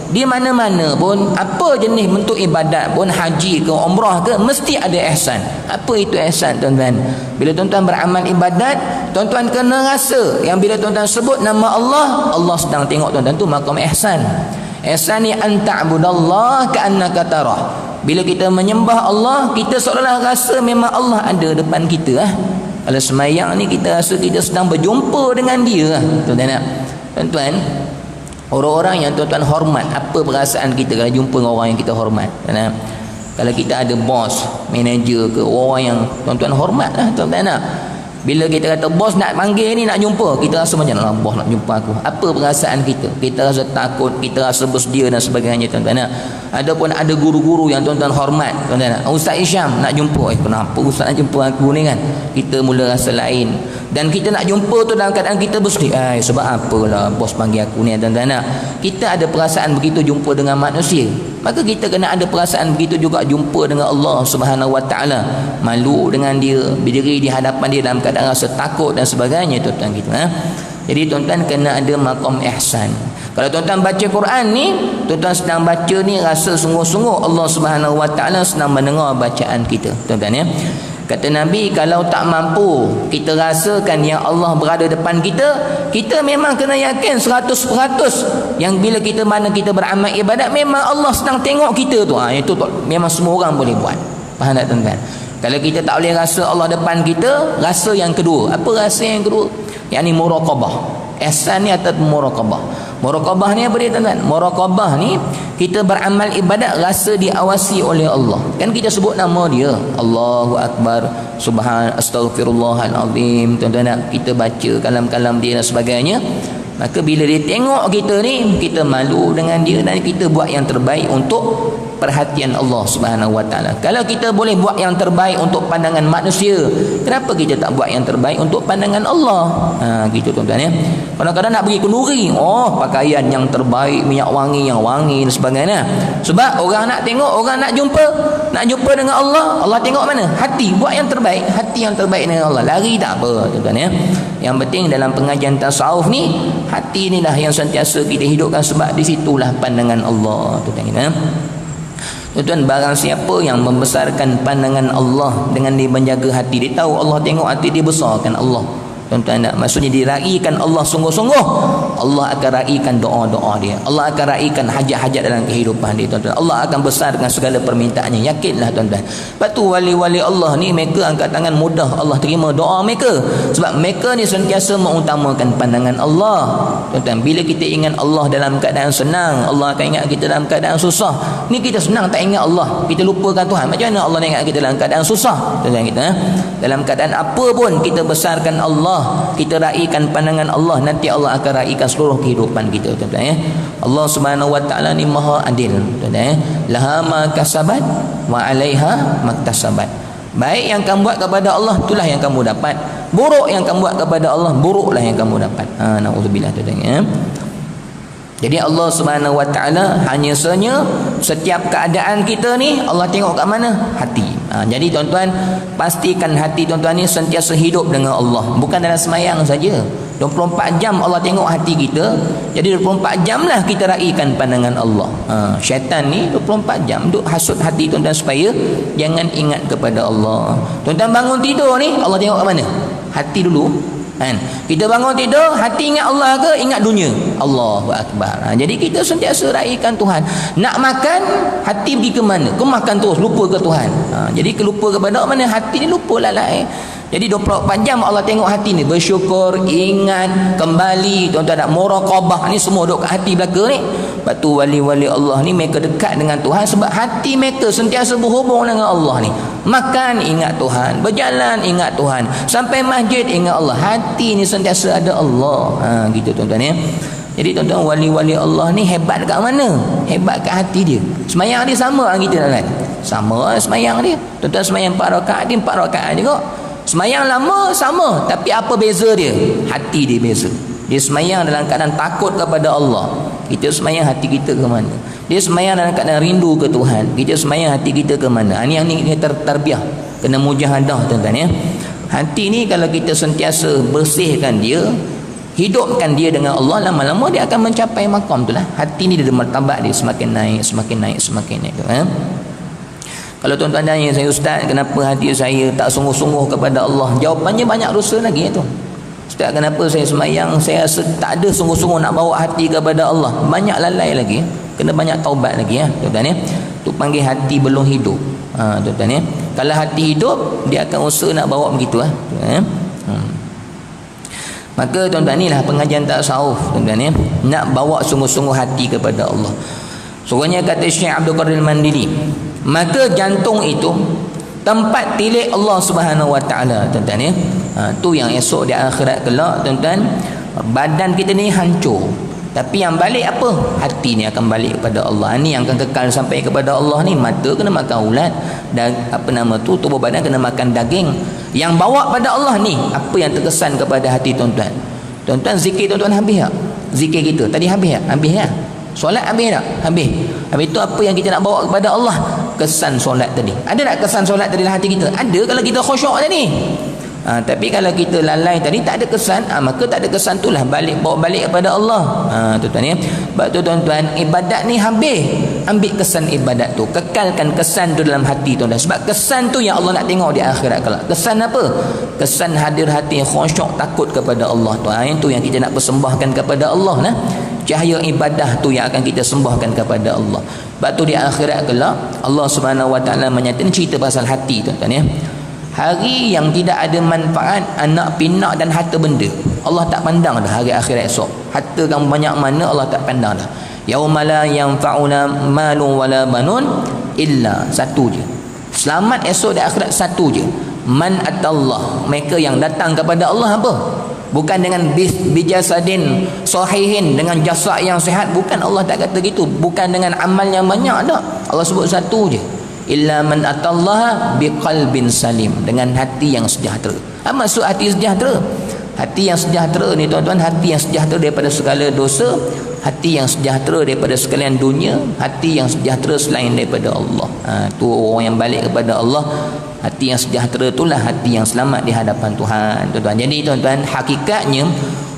di mana-mana pun, apa jenis bentuk ibadat pun, haji ke, umrah ke, mesti ada ihsan. Apa itu ihsan tuan-tuan? Bila tuan-tuan beramal ibadat, tuan-tuan kena rasa yang bila tuan-tuan sebut nama Allah, Allah sedang tengok tuan-tuan. Tu maqam ihsan. Ihsan ni anta'budallah ka'annaka tarah. Bila kita menyembah Allah, kita seolah-olah rasa memang Allah ada depan kita. Kalau semayang ni kita rasa kita sedang berjumpa dengan dia. Tuan-tuan, tuan-tuan, Orang-orang yang tuan-tuan hormat, apa perasaan kita kalau jumpa dengan orang yang kita hormat? Kalau kita ada bos, manager ke, orang yang tuan-tuan hormat lah tuan-tuan nak. Bila kita kata bos nak panggil ni, nak jumpa, kita rasa macam mana bos nak jumpa aku? Apa perasaan kita? Kita rasa takut, kita rasa bersedia dan sebagainya tuan-tuan nak. Adapun ada guru-guru yang tuan-tuan hormat, tuan-tuan nak. Ustaz Isyam nak jumpa, kenapa ustaz nak jumpa aku ni kan? Kita mula rasa lain. Dan kita nak jumpa tu dalam keadaan kita bersedih. Sebab apalah bos panggil aku ni tuan-tuan nak. Kita ada perasaan begitu jumpa dengan manusia. Maka kita kena ada perasaan begitu juga jumpa dengan Allah Subhanahu Wa Taala. Malu dengan dia, berdiri di hadapan dia dalam keadaan rasa takut dan sebagainya tuan-tuan gitu. Jadi tuan-tuan kena ada maqam ihsan. Kalau tuan-tuan baca Quran ni, tuan-tuan sedang baca ni rasa sungguh-sungguh Allah Subhanahu Wa Taala sedang mendengar bacaan kita tuan-tuan ya. Kata Nabi, kalau tak mampu kita rasakan yang Allah berada depan kita, kita memang kena yakin 100% yang bila kita mana kita beramal ibadat memang Allah sedang tengok kita tu. Itu memang semua orang boleh buat. Faham tak tuan-tuan? Kalau kita tak boleh rasa Allah depan kita, rasa yang kedua. Apa rasa yang kedua? Yang ni muraqabah. Ihsan ni ataupun muraqabah. Muraqabah ni apa dia tuan-tuan? Muraqabah ni kita beramal ibadat rasa diawasi oleh Allah. Kan kita sebut nama dia, Allahu Akbar, Subhan, Astaghfirullahalazim. Tuan-tuan, kita baca kalam-kalam dia dan sebagainya. Maka bila dia tengok kita ni, kita malu dengan dia dan kita buat yang terbaik untuk perhatian Allah Subhanahu Wa Taala. Kalau kita boleh buat yang terbaik untuk pandangan manusia, kenapa kita tak buat yang terbaik untuk pandangan Allah? Gitu tuan-tuan ya. Kadang-kadang nak pergi kenduri, pakaian yang terbaik, minyak wangi yang wangi dan sebagainya. Sebab orang nak tengok, orang nak jumpa dengan Allah. Allah tengok mana? Hati, buat yang terbaik, hati yang terbaik dengan Allah. Lari tak apa tuan-tuan ya. Yang penting dalam pengajian tasawuf ni, hati inilah yang sentiasa kita hidupkan sebab di situlah pandangan Allah tuan-tuan ya. Tuan-tuan, barang siapa yang membesarkan pandangan Allah dengan dia menjaga hati, dia tahu Allah tengok hati dia, besarkan Allah. Tuan-tuan, maksudnya diraikan Allah sungguh-sungguh, Allah akan raikan doa-doa dia, Allah akan raikan hajat-hajat dalam kehidupan dia tuan-tuan. Allah akan besarkan segala permintaannya. Yakinlah tuan-tuan. Lepas tu wali-wali Allah ni, mereka angkat tangan mudah Allah terima doa mereka. Sebab mereka ni sentiasa mengutamakan pandangan Allah. Tuan-tuan, bila kita ingat Allah dalam keadaan senang, Allah akan ingat kita dalam keadaan susah. Ni kita senang tak ingat Allah, kita lupakan Tuhan. Macam mana Allah nak ingat kita dalam keadaan susah? Tuan-tuan kita dalam keadaan apa pun kita besarkan Allah, kita raikan pandangan Allah, nanti Allah akan raikan seluruh kehidupan kita tuan-tuan ya. Allah Subhanahu Wa Taala ni maha adil tuan-tuan ya. Laha ma kasabat wa 'alaiha maktasabat. Baik yang kamu buat kepada Allah, itulah yang kamu dapat. Buruk yang kamu buat kepada Allah, buruklah yang kamu dapat. Naudzubillah tuan-tuan ya. Jadi Allah Subhanahu Wa Taala hanya saja setiap keadaan kita ni Allah tengok kat mana? Hati. Jadi tuan-tuan, pastikan hati tuan-tuan ni sentiasa hidup dengan Allah, bukan dalam semayang saja. 24 jam Allah tengok hati kita. Jadi 24 jam lah kita raikan pandangan Allah. Syaitan ni 24 jam duk hasut hati tuan-tuan supaya jangan ingat kepada Allah. Tuan-tuan bangun tidur ni, Allah tengok kat mana? Hati dulu. Kita bangun tidur, hati ingat Allah ke ingat dunia? Allahu Akbar. Jadi kita sentiasa raikan Tuhan. Nak makan, hati pergi ke mana? Kau makan terus, lupa ke Tuhan. Jadi kelupa kepada mana? Hati ni lupa lah. Jadi 24 jam Allah tengok hati ni, bersyukur, ingat, kembali tuan-tuan, nak muraqabah ni semua duduk kat hati belaka ni. Lepas tu wali-wali Allah ni mereka dekat dengan Tuhan sebab hati mereka sentiasa berhubung dengan Allah ni. Makan ingat Tuhan, berjalan ingat Tuhan, sampai masjid ingat Allah. Hati ni sentiasa ada Allah. Gitu tuan-tuan ya. Jadi tuan-tuan, wali-wali Allah ni hebat kat mana? Hebat kat hati dia. Semayang dia sama dengan kita kan? Sama semayang dia. Tuan-tuan, semayang 4 rakaat dia 4 rakaat juga. Semayang lama sama, tapi apa beza dia? Hati dia beza. Dia semayang dalam keadaan takut kepada Allah, kita semayang hati kita ke mana? Dia semayang dalam keadaan rindu ke Tuhan, kita semayang hati kita ke mana? Ini yang ni terbiah, kena mujahadah tuan-tuan ya. Hati ni kalau kita sentiasa bersihkan dia, hidupkan dia dengan Allah, lama-lama dia akan mencapai makam tu lah. Hati ni dia martabat dia semakin naik, semakin naik, semakin naik Kalau tuan-tuan tanya saya, Ustaz, kenapa hati saya tak sungguh-sungguh kepada Allah? Jawapannya banyak dosa lagi tu. Ustaz, kenapa saya semayang, saya rasa tak ada sungguh-sungguh nak bawa hati kepada Allah? Banyak lalai lagi. Kena banyak taubat lagi tuan-tuan ya. Tu panggil hati belum hidup. Tuan-tuan ya. Kalau hati hidup, dia akan usaha nak bawa begitu Maka tuan-tuan, inilah pengajian tasawuf tuan-tuan ya. Nak bawa sungguh-sungguh hati kepada Allah. Soalnya kata Syekh Abdul Qadir Mandili, maka jantung itu tempat tilik Allah Subhanahu Wa Taala tuan-tuan ya. Tu yang esok di akhirat kelak tuan-tuan, badan kita ni hancur, tapi yang balik apa? Hati ni akan balik kepada Allah. Ni yang akan kekal sampai kepada Allah ni. Mata kena makan ulat, dan tubuh badan kena makan daging. Yang bawa pada Allah ni apa yang terkesan kepada hati tuan-tuan. Tuan-tuan, zikir tuan-tuan habis tak? Zikir kita tadi habis tak? Habis tak? Solat habis tak? Habis. Habis tu apa yang kita nak bawa kepada Allah? Kesan solat tadi. Ada tak kesan solat tadi dalam hati kita? Ada kalau kita khusyuk tadi. Tapi kalau kita lalai tadi, tak ada kesan, maka tak ada kesan itulah bawa balik kepada Allah. Tuan-tuan ya. Sebab tu tuan-tuan, ibadat ni habis, ambil kesan ibadat tu, kekalkan kesan tu dalam hati tuan-tuan. Sebab kesan tu yang Allah nak tengok di akhirat kelak. Kesan apa? Kesan hadir hati khusyuk, takut kepada Allah tu. Yang tu yang kita nak persembahkan kepada Allah nah. Cahaya ibadah tu yang akan kita sembahkan kepada Allah. Sebab tu di akhirat kelak Allah Subhanahu Wa Taala menyatakan cerita pasal hati tuan-tuan ya. Hari yang tidak ada manfaat anak pinak dan harta benda, Allah tak pandang dah hari akhirat esok. Harta kamu banyak mana, Allah tak pandang dah. Yauma la yanfa'una malun wala banun illa, satu je. Selamat esok di akhirat satu je. Man atallah, mereka yang datang kepada Allah apa? Bukan dengan bijasadin sahihin, dengan jasad yang sihat, bukan. Allah tak kata gitu. Bukan dengan amal yang banyak tak. Allah sebut satu je. Illa man atallaha biqalbin salim, dengan hati yang sejahtera. Apa maksud hati sejahtera? Hati yang sejahtera ni tuan-tuan, hati yang sejahtera daripada segala dosa, hati yang sejahtera daripada sekalian dunia, hati yang sejahtera selain daripada Allah. Tu orang yang balik kepada Allah. Hati yang sejahtera itulah hati yang selamat di hadapan Tuhan tuan-tuan. Jadi tuan-tuan, hakikatnya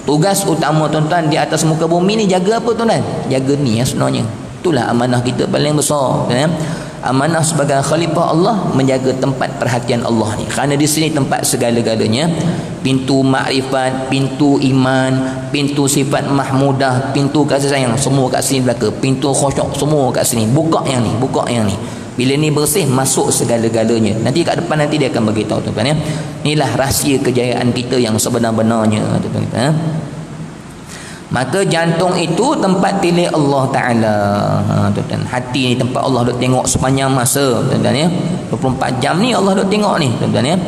tugas utama tuan-tuan di atas muka bumi ni jaga apa tuan-tuan? Jaga ni ya sebenarnya. Itulah amanah kita paling besar kan? Amanah sebagai khalifah Allah, menjaga tempat perhatian Allah ni. Kerana di sini tempat segala-galanya. Pintu makrifat, pintu iman, pintu sifat mahmudah, pintu kasih sayang, semua kat sini belaka. Pintu khusyuk, semua kat sini. Buka yang ni, buka yang ni. Bila ni bersih, masuk segala-galanya. Nanti kat depan nanti dia akan beritahu tuan-tuan ya. Inilah rahsia kejayaan kita yang sebenar-benarnya tuan-tuan ya. Maka jantung itu tempat tilik Allah Ta'ala. Tuan-tuan, hati ni tempat Allah duk tengok sepanjang masa tuan-tuan ya. 24 jam ni Allah duk tengok ni tuan-tuan ya.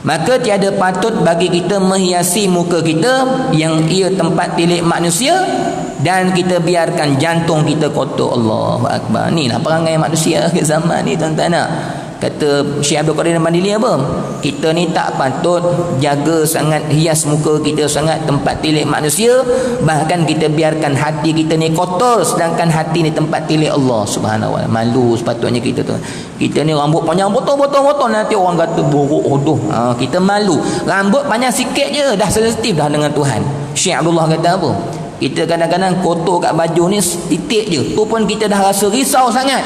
Maka tiada patut bagi kita menghiasi muka kita yang ia tempat tilik manusia, dan kita biarkan jantung kita kotor. Allahu Akbar. Ni lah perangai manusia akhir zaman ni tuan-tuan nak. Kata Syekh Abdul Qadir Mandili apa? Kita ni tak patut jaga sangat, hias muka kita sangat tempat tilik manusia, bahkan kita biarkan hati kita ni kotor, sedangkan hati ni tempat tilik Allah Subhanahu Wa Taala. Malu sepatutnya kita tu. Kita ni rambut panjang potong-potong nanti orang kata buruk hodoh. Kita malu. Rambut panjang sikit je dah sensitif dah dengan Tuhan. Syekh Abdullah kata apa? Kita kadang-kadang kotor kat baju ni titik je, tu pun kita dah rasa risau sangat.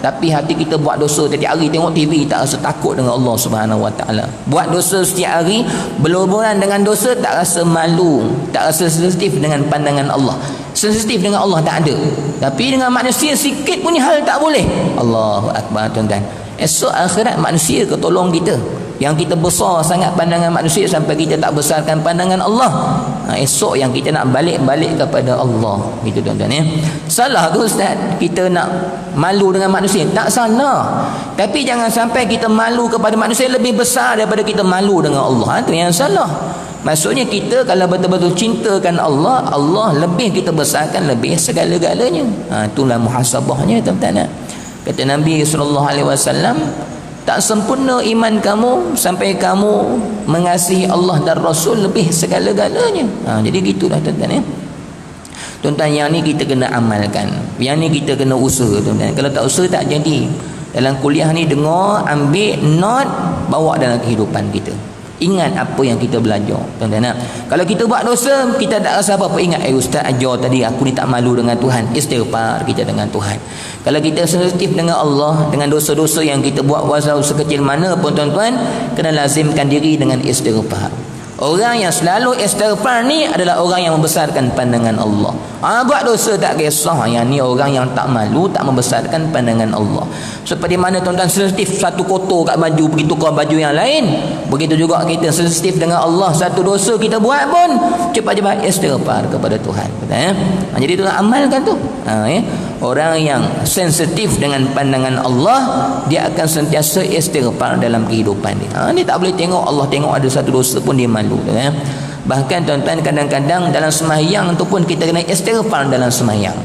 Tapi hati kita buat dosa setiap hari, tengok TV tak rasa takut dengan Allah Subhanahu Wa Taala. Buat dosa setiap hari, berhubungan dengan dosa tak rasa malu, tak rasa sensitif dengan pandangan Allah. Sensitif dengan Allah tak ada. Tapi dengan manusia sikit pun hal tak boleh. Allahu Akbar tuan-tuan. Esok akhirat manusia ke tolong kita. Yang kita besar sangat pandangan manusia sampai kita tak besarkan pandangan Allah. Esok yang kita nak balik-balik kepada Allah. Gitu tuan-tuan ya. Salah ke Ustaz kita nak malu dengan manusia? Tak salah. Tapi jangan sampai kita malu kepada manusia lebih besar daripada kita malu dengan Allah. Itu yang salah. Maksudnya kita kalau betul-betul cintakan Allah, Allah lebih kita besarkan, lebih segala-galanya. Itulah muhasabahnya tuan-tuan. Kata Nabi SAW, tak sempurna iman kamu sampai kamu mengasihi Allah dan Rasul lebih segala-galanya. Jadi gitulah tuan-tuan ya. Tuan-tuan, yang ni kita kena amalkan. Yang ni kita kena usaha tuan-tuan. Kalau tak usaha tak jadi. Dalam kuliah ni dengar, ambil note, bawa dalam kehidupan kita. Ingat apa yang kita belajar tuan-tuan. Kalau kita buat dosa, kita tak rasa apa-apa, ingat ustaz ajar tadi aku ni tak malu dengan Tuhan, istighfar kita dengan Tuhan. Kalau kita sensitif dengan Allah, dengan dosa-dosa yang kita buat walau sekecil mana pun tuan-tuan, kena lazimkan diri dengan istighfar. Orang yang selalu istighfar ni adalah orang yang membesarkan pandangan Allah. Buat dosa tak kisah, yang ni orang yang tak malu, tak membesarkan pandangan Allah. Seperti mana tuan-tuan sensitif satu kotor kat baju, begitu kau baju yang lain. Begitu juga kita sensitif dengan Allah, satu dosa kita buat pun cepat-cepat istighfar kepada Tuhan. Betul ya? Jadi tuan amalkan tu. Orang yang sensitif dengan pandangan Allah, dia akan sentiasa istighfar dalam kehidupan dia. Dia tak boleh tengok Allah tengok ada satu dosa pun dia malu. Ya? Bahkan tuan-tuan kadang-kadang dalam sembahyang tu pun kita kena istighfar dalam sembahyang.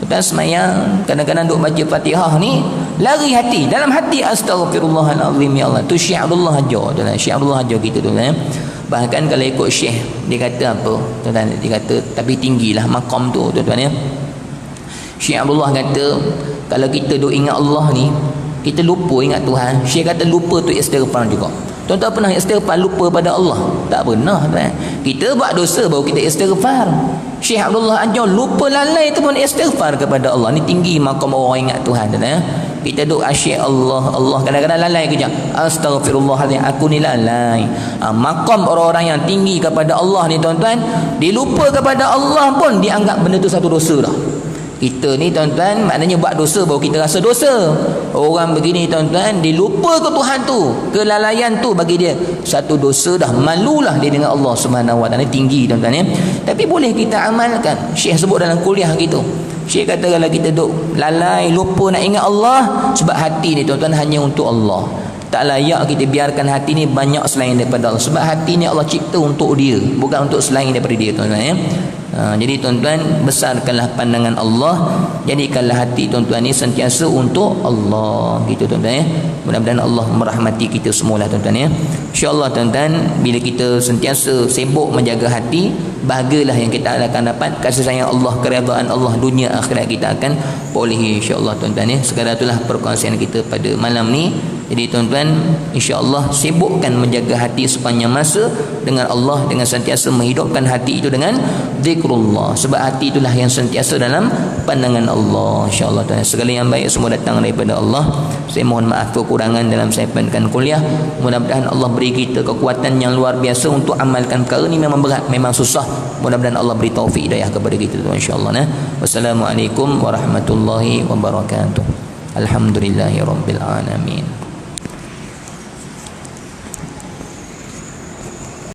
Tuan sembahyang kadang-kadang duk baca Fatihah ni lari hati, dalam hati astaghfirullahalazim ya Allah. Tu syiarullah aja tuan, syiarullah aja kita tu ya. Bahkan kalau ikut syekh dia kata apa? Tuan-tuan dia kata tapi tinggilah maqam tu tuan-tuan ya. Syekh Abdullah kata kalau kita duk ingat Allah ni, kita lupa ingat Tuhan. Syekh kata lupa tu istighfar juga. Tuan-tuan pernah istighfar lupa pada Allah? Tak pernah tuan. Kita buat dosa baru kita istighfar. Syekh Abdullah ajar lupa lalai tu pun istighfar kepada Allah. Ni tinggi makam orang ingat Tuhan tuan. Kita duk asyik Allah, Allah kadang-kadang lalai kejap. Astaghfirullahaladzim, aku ni lalai. Makam orang-orang yang tinggi kepada Allah ni tuan-tuan, dia lupa kepada Allah pun dianggap benda tu satu dosa dah. Kita ni tuan-tuan maknanya buat dosa baru kita rasa dosa. Orang begini tuan-tuan dia lupa ke Tuhan tu, kelalaian tu bagi dia satu dosa dah, malulah dia dengan Allah Subhanahu Wa Taala. Tinggi tuan-tuan ya. Tapi boleh kita amalkan. Syekh sebut dalam kuliah gitu. Syekh kata kalau kita duk lalai lupa nak ingat Allah, sebab hati ni tuan-tuan hanya untuk Allah. Tak layak kita biarkan hati ni banyak selain daripada Allah. Sebab hati ni Allah cipta untuk dia, bukan untuk selain daripada dia tuan-tuan ya. Jadi tuan-tuan besarkanlah pandangan Allah, jadikanlah hati tuan-tuan ni sentiasa untuk Allah gitu tuan-tuan ya. Mudah-mudahan Allah merahmati kita semualah tuan-tuan ya. InsyaAllah tuan-tuan bila kita sentiasa sibuk menjaga hati, bahagialah yang kita akan dapat kasih sayang Allah, keredaan Allah, dunia akhirat kita akan boleh insya-Allah tuan-tuan ya. Sekadar itulah perkongsian kita pada malam ni. Jadi tuan-tuan insya-Allah sibukkan menjaga hati sepanjang masa dengan Allah, dengan sentiasa menghidupkan hati itu dengan zikrullah. Sebab hati itulah yang sentiasa dalam pandangan Allah insya-Allah tuan. Segala yang baik semua datang daripada Allah. Saya mohon maaf kekurangan dalam saya pandankan kuliah. Mudah-mudahan Allah beri kita kekuatan yang luar biasa untuk amalkan perkara ni. Memang berat, memang susah. Mudah-mudahan Allah beri taufik hidayah kepada kita tuan insya-Allah. Wassalamualaikum warahmatullahi wabarakatuh. Alhamdulillahirabbil alamin.